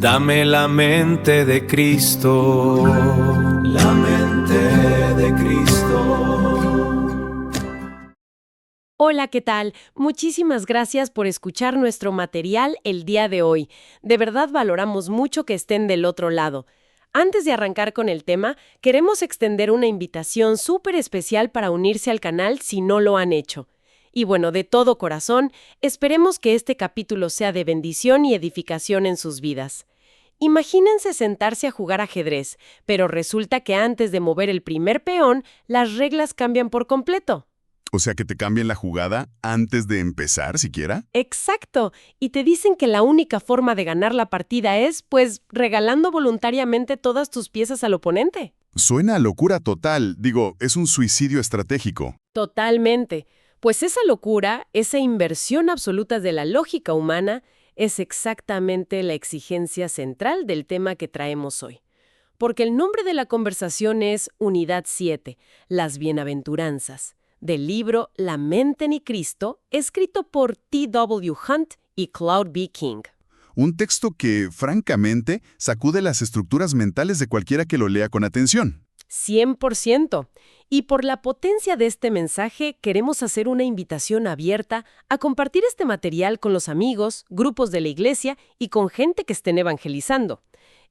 Dame la mente de Cristo. La mente de Cristo. Hola, ¿qué tal? Muchísimas gracias por escuchar nuestro material el día de hoy. De verdad valoramos mucho que estén del otro lado. Antes de arrancar con el tema, queremos extender una invitación súper especial para unirse al canal si no lo han hecho. Y bueno, de todo corazón, esperemos que este capítulo sea de bendición y edificación en sus vidas. Imagínense sentarse a jugar ajedrez, pero resulta que antes de mover el primer peón, las reglas cambian por completo. O sea, que te cambien la jugada antes de empezar, siquiera. Exacto, y te dicen que la única forma de ganar la partida es, pues, regalando voluntariamente todas tus piezas al oponente. Suena a locura total. Digo, es un suicidio estratégico. Totalmente. Pues esa locura, esa inversión absoluta de la lógica humana, es exactamente la exigencia central del tema que traemos hoy. Porque el nombre de la conversación es Unidad 7, las bienaventuranzas, del libro La mente en Cristo, escrito por T.W. Hunt y Claude B. King. Un texto que, francamente, sacude las estructuras mentales de cualquiera que lo lea con atención. 100%. Y por la potencia de este mensaje, queremos hacer una invitación abierta a compartir este material con los amigos, grupos de la iglesia y con gente que estén evangelizando.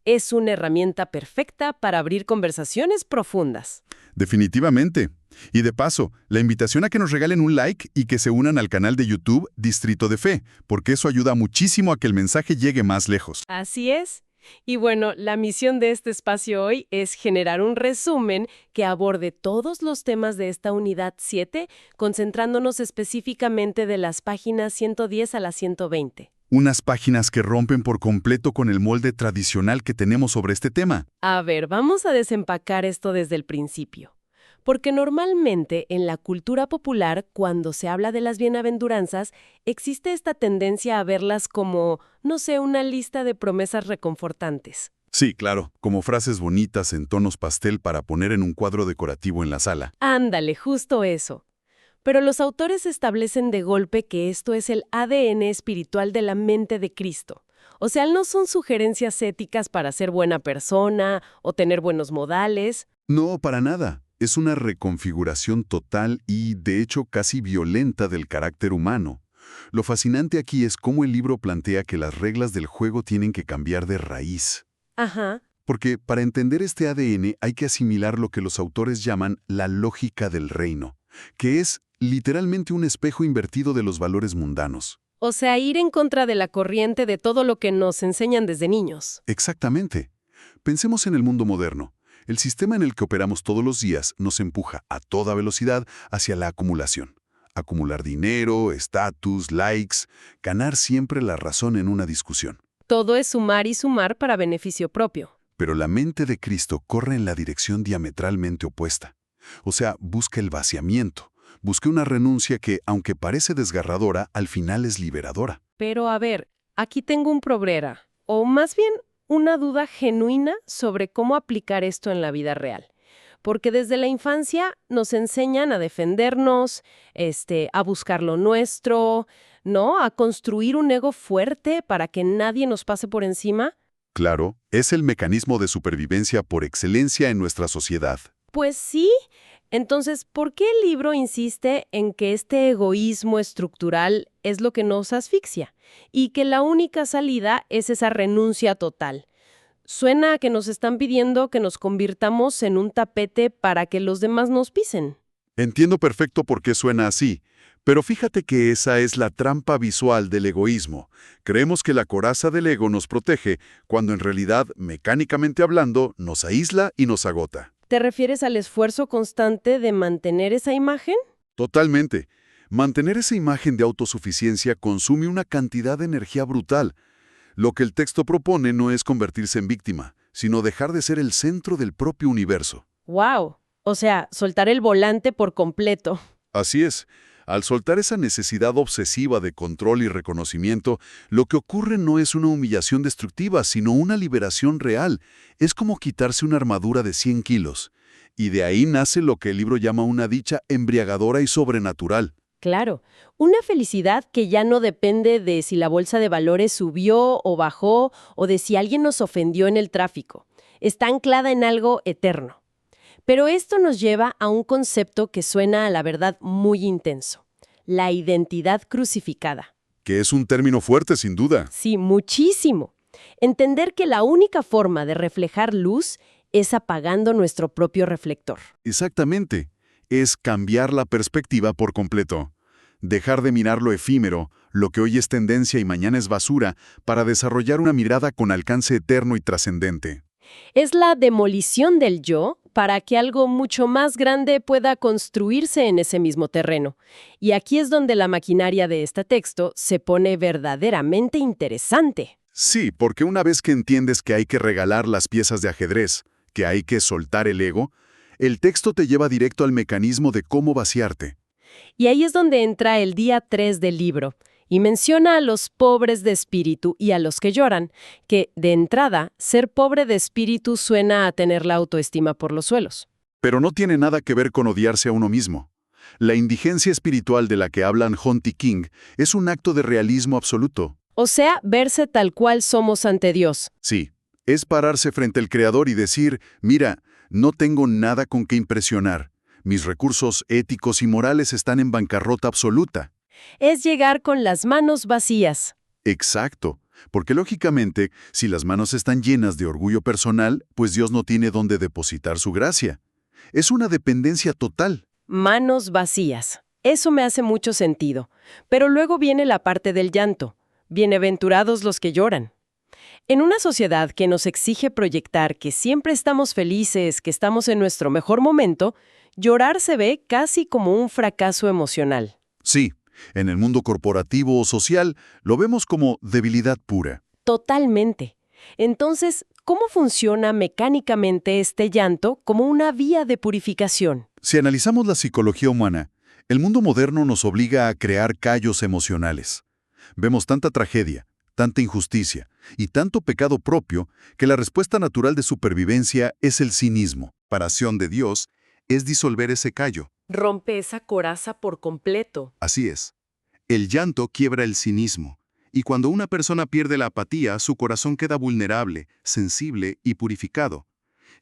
Es una herramienta perfecta para abrir conversaciones profundas. Definitivamente. Y de paso, la invitación a que nos regalen un like y que se unan al canal de YouTube Distrito de Fe, porque eso ayuda muchísimo a que el mensaje llegue más lejos. Así es. Y bueno, la misión de este espacio hoy es generar un resumen que aborde todos los temas de esta unidad 7, concentrándonos específicamente de las páginas 110 a las 120. Unas páginas que rompen por completo con el molde tradicional que tenemos sobre este tema. A ver, vamos a desempacar esto desde el principio. Porque normalmente en la cultura popular, cuando se habla de las bienaventuranzas, existe esta tendencia a verlas como, no sé, una lista de promesas reconfortantes. Sí, claro, como frases bonitas en tonos pastel para poner en un cuadro decorativo en la sala. Ándale, justo eso. Pero los autores establecen de golpe que esto es el ADN espiritual de la mente de Cristo. O sea, no son sugerencias éticas para ser buena persona o tener buenos modales. No, para nada. Es una reconfiguración total y, de hecho, casi violenta del carácter humano. Lo fascinante aquí es cómo el libro plantea que las reglas del juego tienen que cambiar de raíz. Ajá. Porque para entender este ADN hay que asimilar lo que los autores llaman la lógica del reino, que es literalmente un espejo invertido de los valores mundanos. O sea, ir en contra de la corriente de todo lo que nos enseñan desde niños. Exactamente. Pensemos en el mundo moderno. El sistema en el que operamos todos los días nos empuja a toda velocidad hacia la acumulación. Acumular dinero, estatus, likes, ganar siempre la razón en una discusión. Todo es sumar y sumar para beneficio propio. Pero la mente de Cristo corre en la dirección diametralmente opuesta. O sea, busca el vaciamiento. Busca una renuncia que, aunque parece desgarradora, al final es liberadora. Pero a ver, aquí tengo un problema, o más bien una duda genuina sobre cómo aplicar esto en la vida real. Porque desde la infancia nos enseñan a defendernos, a buscar lo nuestro, ¿no? A construir un ego fuerte para que nadie nos pase por encima. Claro, es el mecanismo de supervivencia por excelencia en nuestra sociedad. Pues sí. Entonces, ¿por qué el libro insiste en que este egoísmo estructural es lo que nos asfixia y que la única salida es esa renuncia total? Suena a que nos están pidiendo que nos convirtamos en un tapete para que los demás nos pisen. Entiendo perfecto por qué suena así, pero fíjate que esa es la trampa visual del egoísmo. Creemos que la coraza del ego nos protege, cuando en realidad, mecánicamente hablando, nos aísla y nos agota. ¿Te refieres al esfuerzo constante de mantener esa imagen? Totalmente. Mantener esa imagen de autosuficiencia consume una cantidad de energía brutal. Lo que el texto propone no es convertirse en víctima, sino dejar de ser el centro del propio universo. ¡Wow! O sea, soltar el volante por completo. Así es. Al soltar esa necesidad obsesiva de control y reconocimiento, lo que ocurre no es una humillación destructiva, sino una liberación real. Es como quitarse una armadura de 100 kilos. Y de ahí nace lo que el libro llama una dicha embriagadora y sobrenatural. Claro, una felicidad que ya no depende de si la bolsa de valores subió o bajó o de si alguien nos ofendió en el tráfico. Está anclada en algo eterno. Pero esto nos lleva a un concepto que suena a la verdad muy intenso: la identidad crucificada. Que es un término fuerte, sin duda. Sí, muchísimo. Entender que la única forma de reflejar luz es apagando nuestro propio reflector. Exactamente. Es cambiar la perspectiva por completo. Dejar de mirar lo efímero, lo que hoy es tendencia y mañana es basura, para desarrollar una mirada con alcance eterno y trascendente. Es la demolición del yo para que algo mucho más grande pueda construirse en ese mismo terreno. Y aquí es donde la maquinaria de este texto se pone verdaderamente interesante. Sí, porque una vez que entiendes que hay que regalar las piezas de ajedrez, que hay que soltar el ego, el texto te lleva directo al mecanismo de cómo vaciarte. Y ahí es donde entra el día 3 del libro, y menciona a los pobres de espíritu y a los que lloran, que, de entrada, ser pobre de espíritu suena a tener la autoestima por los suelos. Pero no tiene nada que ver con odiarse a uno mismo. La indigencia espiritual de la que hablan Hunt y King es un acto de realismo absoluto. O sea, verse tal cual somos ante Dios. Sí, es pararse frente al Creador y decir, mira, no tengo nada con qué impresionar. Mis recursos éticos y morales están en bancarrota absoluta. Es llegar con las manos vacías. Exacto, porque lógicamente, si las manos están llenas de orgullo personal, pues Dios no tiene dónde depositar su gracia. Es una dependencia total. Manos vacías. Eso me hace mucho sentido. Pero luego viene la parte del llanto. Bienaventurados los que lloran. En una sociedad que nos exige proyectar que siempre estamos felices, que estamos en nuestro mejor momento, llorar se ve casi como un fracaso emocional. Sí, en el mundo corporativo o social lo vemos como debilidad pura. Totalmente. Entonces, ¿cómo funciona mecánicamente este llanto como una vía de purificación? Si analizamos la psicología humana, el mundo moderno nos obliga a crear callos emocionales. Vemos tanta tragedia, tanta injusticia y tanto pecado propio que la respuesta natural de supervivencia es el cinismo. Paración de Dios es disolver ese callo. Rompe esa coraza por completo. Así es. El llanto quiebra el cinismo, y cuando una persona pierde la apatía, su corazón queda vulnerable, sensible y purificado.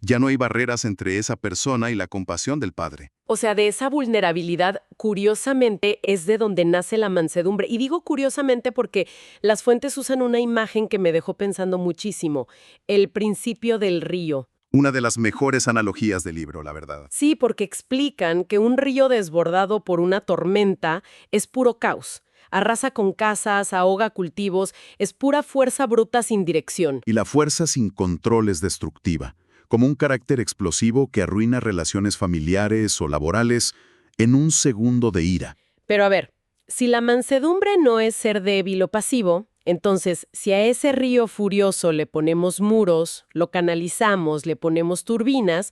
Ya no hay barreras entre esa persona y la compasión del Padre. O sea, de esa vulnerabilidad, curiosamente, es de donde nace la mansedumbre. Y digo curiosamente porque las fuentes usan una imagen que me dejó pensando muchísimo: el principio del río. Una de las mejores analogías del libro, la verdad. Sí, porque explican que un río desbordado por una tormenta es puro caos. Arrasa con casas, ahoga cultivos, es pura fuerza bruta sin dirección. Y la fuerza sin control es destructiva, como un carácter explosivo que arruina relaciones familiares o laborales en un segundo de ira. Pero a ver, si la mansedumbre no es ser débil o pasivo, entonces si a ese río furioso le ponemos muros, lo canalizamos, le ponemos turbinas,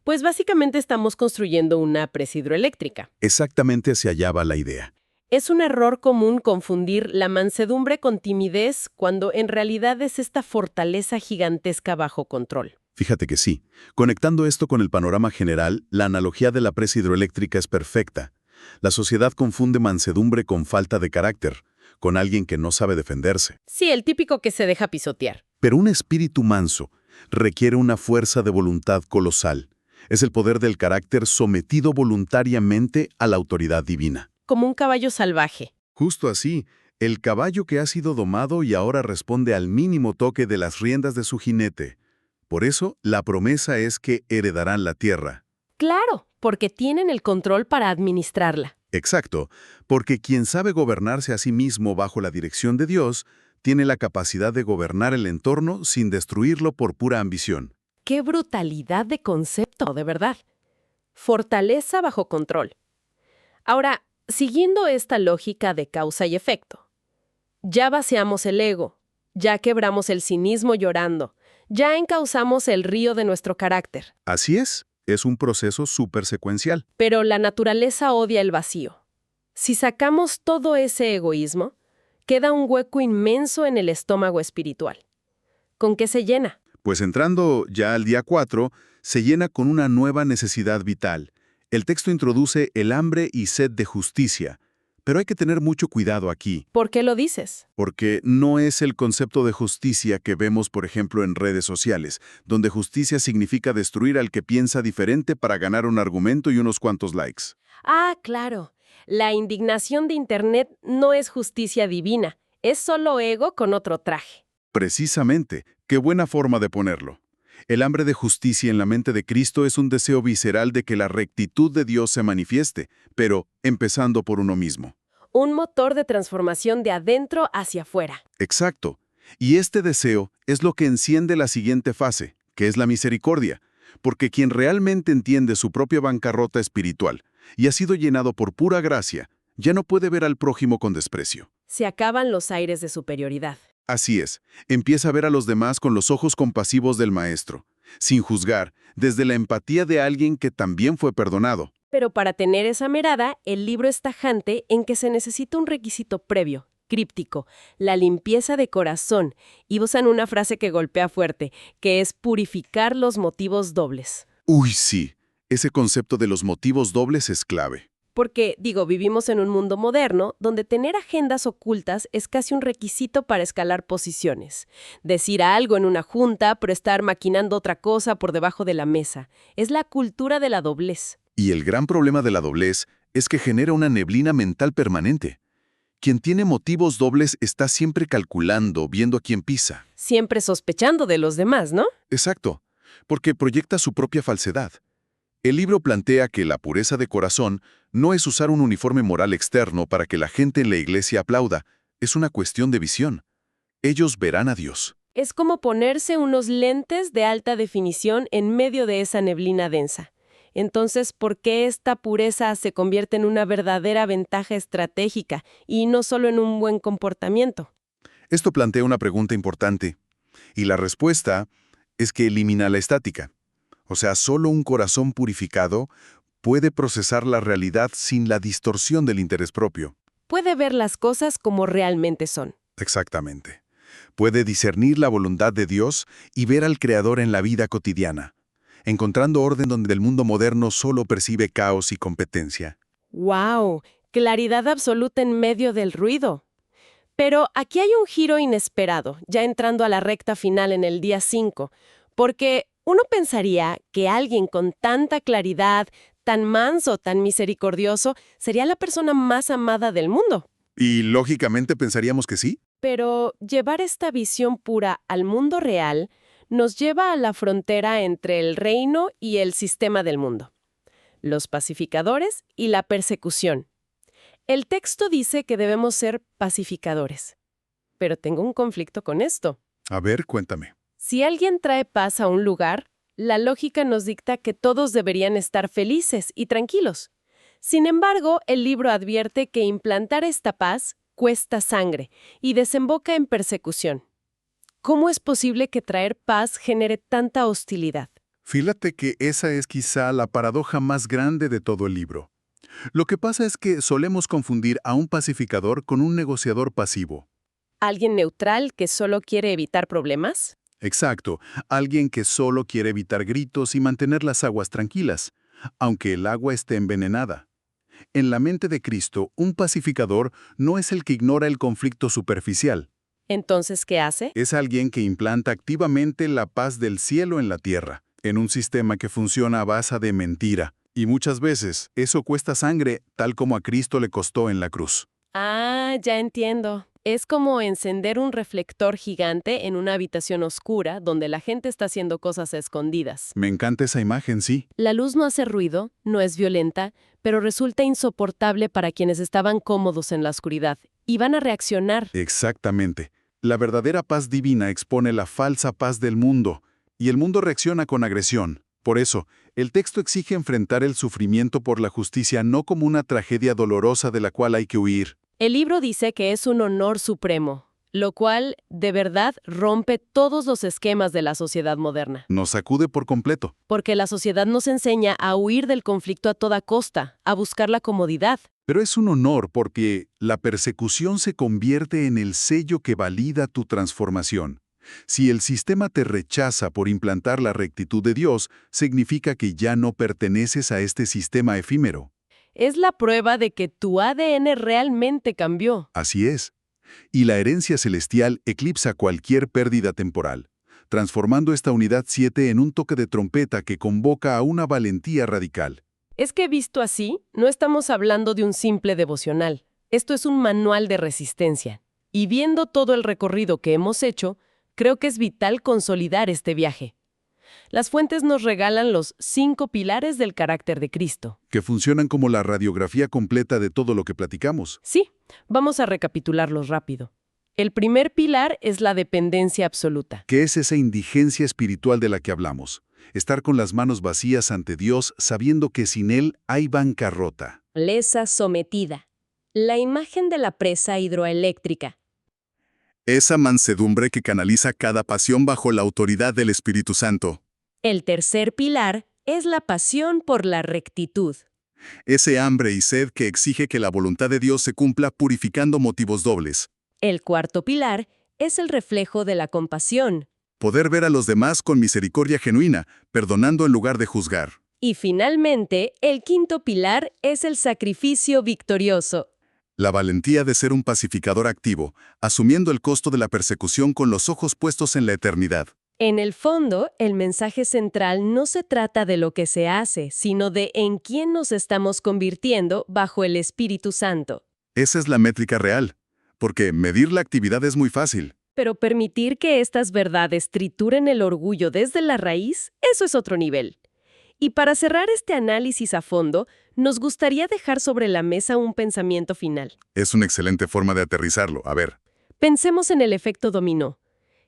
pues básicamente estamos construyendo una presa hidroeléctrica. Exactamente hacia allá va la idea. Es un error común confundir la mansedumbre con timidez cuando en realidad es esta fortaleza gigantesca bajo control. Fíjate que sí. Conectando esto con el panorama general, la analogía de la presa hidroeléctrica es perfecta. La sociedad confunde mansedumbre con falta de carácter, con alguien que no sabe defenderse. Sí, el típico que se deja pisotear. Pero un espíritu manso requiere una fuerza de voluntad colosal. Es el poder del carácter sometido voluntariamente a la autoridad divina. Como un caballo salvaje. Justo así, el caballo que ha sido domado y ahora responde al mínimo toque de las riendas de su jinete. Por eso, la promesa es que heredarán la tierra. Claro, porque tienen el control para administrarla. Exacto, porque quien sabe gobernarse a sí mismo bajo la dirección de Dios, tiene la capacidad de gobernar el entorno sin destruirlo por pura ambición. ¡Qué brutalidad de concepto, de verdad! Fortaleza bajo control. Ahora, siguiendo esta lógica de causa y efecto, ya vaciamos el ego, ya quebramos el cinismo llorando, ya encauzamos el río de nuestro carácter. Así es un proceso súper secuencial. Pero la naturaleza odia el vacío. Si sacamos todo ese egoísmo, queda un hueco inmenso en el estómago espiritual. ¿Con qué se llena? Pues entrando ya al día 4, se llena con una nueva necesidad vital. El texto introduce el hambre y sed de justicia. Pero hay que tener mucho cuidado aquí, ¿Por qué lo dices? porque no es el concepto de justicia que vemos, por ejemplo, en redes sociales, donde justicia significa destruir al que piensa diferente para ganar un argumento y unos cuantos likes. Ah, claro. La indignación de Internet no es justicia divina, es solo ego con otro traje. Precisamente, qué buena forma de ponerlo. El hambre de justicia en la mente de Cristo es un deseo visceral de que la rectitud de Dios se manifieste, pero empezando por uno mismo. Un motor de transformación de adentro hacia afuera. Exacto. Y este deseo es lo que enciende la siguiente fase, que es la misericordia, porque quien realmente entiende su propia bancarrota espiritual y ha sido llenado por pura gracia, ya no puede ver al prójimo con desprecio. Se acaban los aires de superioridad. Así es, empieza a ver a los demás con los ojos compasivos del Maestro, sin juzgar, desde la empatía de alguien que también fue perdonado. Pero para tener esa mirada, el libro es tajante en que se necesita un requisito previo, críptico, la limpieza de corazón, y usan una frase que golpea fuerte, que es purificar los motivos dobles. Uy, sí, ese concepto de los motivos dobles es clave. Porque, vivimos en un mundo moderno donde tener agendas ocultas es casi un requisito para escalar posiciones. Decir algo en una junta, pero estar maquinando otra cosa por debajo de la mesa. Es la cultura de la doblez. Y el gran problema de la doblez es que genera una neblina mental permanente. Quien tiene motivos dobles está siempre calculando, viendo a quién pisa. Siempre sospechando de los demás, ¿no? Exacto, porque proyecta su propia falsedad. El libro plantea que la pureza de corazón no es usar un uniforme moral externo para que la gente en la iglesia aplauda, es una cuestión de visión. Ellos verán a Dios. Es como ponerse unos lentes de alta definición en medio de esa neblina densa. Entonces, ¿por qué esta pureza se convierte en una verdadera ventaja estratégica y no solo en un buen comportamiento? Esto plantea una pregunta importante, y la respuesta es que elimina la estática. O sea, solo un corazón purificado puede procesar la realidad sin la distorsión del interés propio. Puede ver las cosas como realmente son. Exactamente. Puede discernir la voluntad de Dios y ver al Creador en la vida cotidiana, encontrando orden donde el mundo moderno solo percibe caos y competencia. ¡Wow! Claridad absoluta en medio del ruido. Pero aquí hay un giro inesperado, ya entrando a la recta final en el día 5, porque uno pensaría que alguien con tanta claridad, tan manso, tan misericordioso, sería la persona más amada del mundo. Y lógicamente pensaríamos que sí. Pero llevar esta visión pura al mundo real nos lleva a la frontera entre el reino y el sistema del mundo. Los pacificadores y la persecución. El texto dice que debemos ser pacificadores. Pero tengo un conflicto con esto. A ver, cuéntame. Si alguien trae paz a un lugar, la lógica nos dicta que todos deberían estar felices y tranquilos. Sin embargo, el libro advierte que implantar esta paz cuesta sangre y desemboca en persecución. ¿Cómo es posible que traer paz genere tanta hostilidad? Fíjate que esa es quizá la paradoja más grande de todo el libro. Lo que pasa es que solemos confundir a un pacificador con un negociador pasivo. ¿Alguien neutral que solo quiere evitar problemas? Exacto, alguien que solo quiere evitar gritos y mantener las aguas tranquilas, aunque el agua esté envenenada. En la mente de Cristo, un pacificador no es el que ignora el conflicto superficial. Entonces, ¿qué hace? Es alguien que implanta activamente la paz del cielo en la tierra, en un sistema que funciona a base de mentira. Y muchas veces eso cuesta sangre, tal como a Cristo le costó en la cruz. Ah, ya entiendo. Es como encender un reflector gigante en una habitación oscura donde la gente está haciendo cosas a escondidas. Me encanta esa imagen, sí. La luz no hace ruido, no es violenta, pero resulta insoportable para quienes estaban cómodos en la oscuridad y van a reaccionar. Exactamente. La verdadera paz divina expone la falsa paz del mundo, y el mundo reacciona con agresión. Por eso, el texto exige enfrentar el sufrimiento por la justicia no como una tragedia dolorosa de la cual hay que huir. El libro dice que es un honor supremo, lo cual, de verdad, rompe todos los esquemas de la sociedad moderna. Nos sacude por completo. Porque la sociedad nos enseña a huir del conflicto a toda costa, a buscar la comodidad. Pero es un honor porque la persecución se convierte en el sello que valida tu transformación. Si el sistema te rechaza por implantar la rectitud de Dios, significa que ya no perteneces a este sistema efímero. Es la prueba de que tu ADN realmente cambió. Así es. Y la herencia celestial eclipsa cualquier pérdida temporal, transformando esta unidad 7 en un toque de trompeta que convoca a una valentía radical. Es que visto así, no estamos hablando de un simple devocional. Esto es un manual de resistencia. Y viendo todo el recorrido que hemos hecho, creo que es vital consolidar este viaje. Las fuentes nos regalan los 5 pilares del carácter de Cristo. Que funcionan como la radiografía completa de todo lo que platicamos. Sí, vamos a recapitularlos rápido. El primer pilar es la dependencia absoluta. ¿Qué es esa indigencia espiritual de la que hablamos? Estar con las manos vacías ante Dios sabiendo que sin Él hay bancarrota. Lesa sometida. La imagen de la presa hidroeléctrica. Esa mansedumbre que canaliza cada pasión bajo la autoridad del Espíritu Santo. El tercer pilar es la pasión por la rectitud. Ese hambre y sed que exige que la voluntad de Dios se cumpla purificando motivos dobles. El cuarto pilar es el reflejo de la compasión. Poder ver a los demás con misericordia genuina, perdonando en lugar de juzgar. Y finalmente, el quinto pilar es el sacrificio victorioso. La valentía de ser un pacificador activo, asumiendo el costo de la persecución con los ojos puestos en la eternidad. En el fondo, el mensaje central no se trata de lo que se hace, sino de en quién nos estamos convirtiendo bajo el Espíritu Santo. Esa es la métrica real, porque medir la actividad es muy fácil. Pero permitir que estas verdades trituren el orgullo desde la raíz, eso es otro nivel. Y para cerrar este análisis a fondo, nos gustaría dejar sobre la mesa un pensamiento final. Es una excelente forma de aterrizarlo. A ver. Pensemos en el efecto dominó.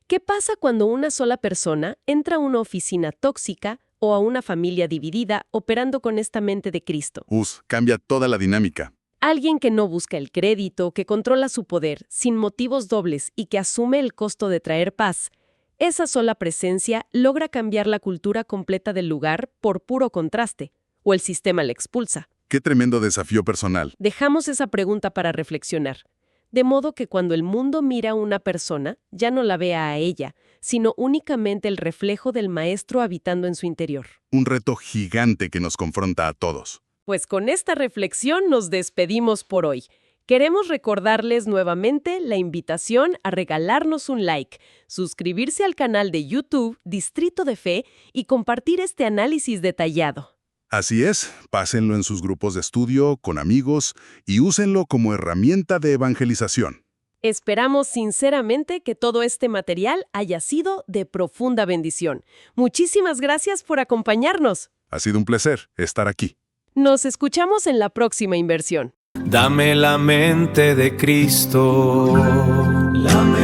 ¿Qué pasa cuando una sola persona entra a una oficina tóxica o a una familia dividida operando con esta mente de Cristo? Cambia toda la dinámica. Alguien que no busca el crédito, que controla su poder sin motivos dobles y que asume el costo de traer paz. Esa sola presencia logra cambiar la cultura completa del lugar por puro contraste, o el sistema la expulsa. Qué tremendo desafío personal. Dejamos esa pregunta para reflexionar. De modo que cuando el mundo mira a una persona, ya no la vea a ella, sino únicamente el reflejo del Maestro habitando en su interior. Un reto gigante que nos confronta a todos. Pues con esta reflexión nos despedimos por hoy. Queremos recordarles nuevamente la invitación a regalarnos un like, suscribirse al canal de YouTube Distrito de Fe y compartir este análisis detallado. Así es, pásenlo en sus grupos de estudio, con amigos, y úsenlo como herramienta de evangelización. Esperamos sinceramente que todo este material haya sido de profunda bendición. Muchísimas gracias por acompañarnos. Ha sido un placer estar aquí. Nos escuchamos en la próxima inversión. Dame la mente de Cristo. La mente